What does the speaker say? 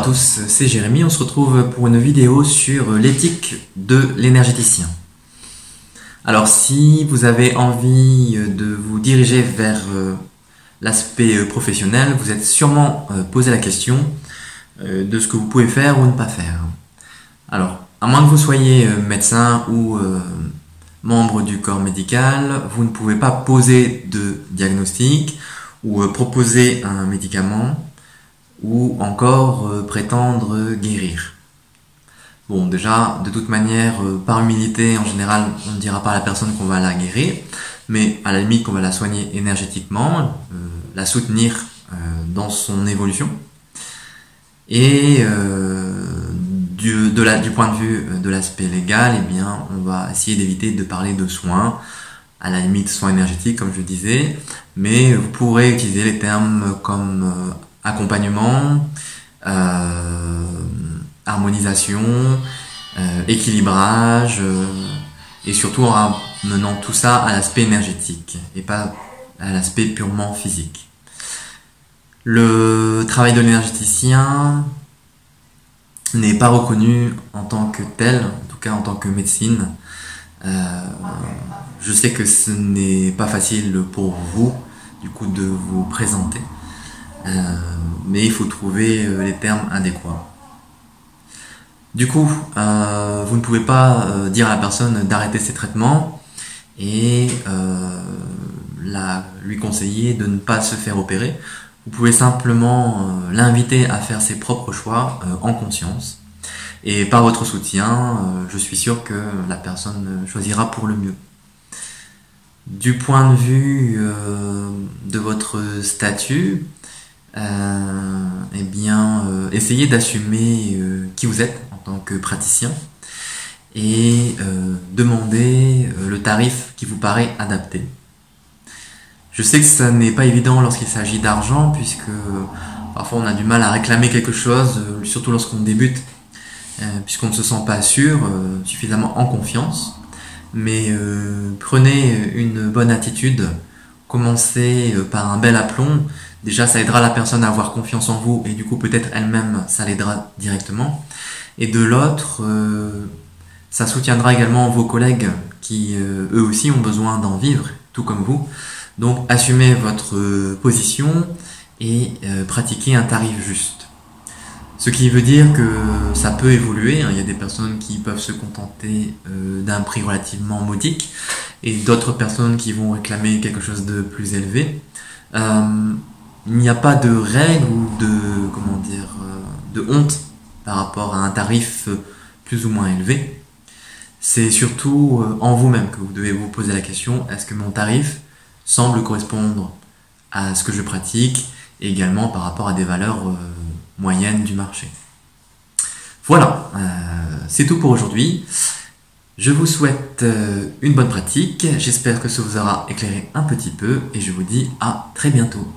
tous, c'est Jérémy, on se retrouve pour une vidéo sur l'éthique de l'énergéticien. Alors si vous avez envie de vous diriger vers l'aspect professionnel, vous êtes sûrement posé la question de ce que vous pouvez faire ou ne pas faire. Alors, à moins que vous soyez médecin ou membre du corps médical, vous ne pouvez pas poser de diagnostic ou proposer un médicament ou encore prétendre guérir. Bon, déjà, de toute manière, par humilité, en général, on ne dira pas à la personne qu'on va la guérir, mais à la limite qu'on va la soigner énergétiquement, la soutenir dans son évolution. Et du point de vue de l'aspect légal, eh bien, on va essayer d'éviter de parler de soins, à la limite soins énergétiques, comme je disais, mais vous pourrez utiliser les termes comme accompagnement, harmonisation, équilibrage, et surtout en ramenant tout ça à l'aspect énergétique et pas à l'aspect purement physique. Le travail de l'énergéticien n'est pas reconnu en tant que tel, en tout cas en tant que médecine. Je sais que ce n'est pas facile pour vous, du coup, de vous présenter. Mais il faut trouver les termes adéquats. Du coup, vous ne pouvez pas dire à la personne d'arrêter ses traitements et lui conseiller de ne pas se faire opérer. Vous pouvez simplement l'inviter à faire ses propres choix en conscience. Et par votre soutien, je suis sûr que la personne choisira pour le mieux. Du point de vue de votre statut, eh bien, essayez d'assumer qui vous êtes en tant que praticien et demandez le tarif qui vous paraît adapté. Je sais que ça n'est pas évident lorsqu'il s'agit d'argent, puisque parfois on a du mal à réclamer quelque chose, surtout lorsqu'on débute, puisqu'on ne se sent pas sûr, suffisamment en confiance. Mais prenez une bonne attitude, commencez par un bel aplomb. Déjà, ça aidera la personne à avoir confiance en vous et du coup peut-être elle-même, ça l'aidera directement. Et de l'autre, ça soutiendra également vos collègues qui, eux aussi, ont besoin d'en vivre, tout comme vous. Donc, assumez votre position et pratiquez un tarif juste. Ce qui veut dire que ça peut évoluer. Il y a des personnes qui peuvent se contenter d'un prix relativement modique et d'autres personnes qui vont réclamer quelque chose de plus élevé. Il n'y a pas de règle ou de honte par rapport à un tarif plus ou moins élevé. C'est surtout en vous-même que vous devez vous poser la question, est-ce que mon tarif semble correspondre à ce que je pratique et également par rapport à des valeurs moyennes du marché. Voilà, c'est tout pour aujourd'hui. Je vous souhaite une bonne pratique, j'espère que ça vous aura éclairé un petit peu et je vous dis à très bientôt.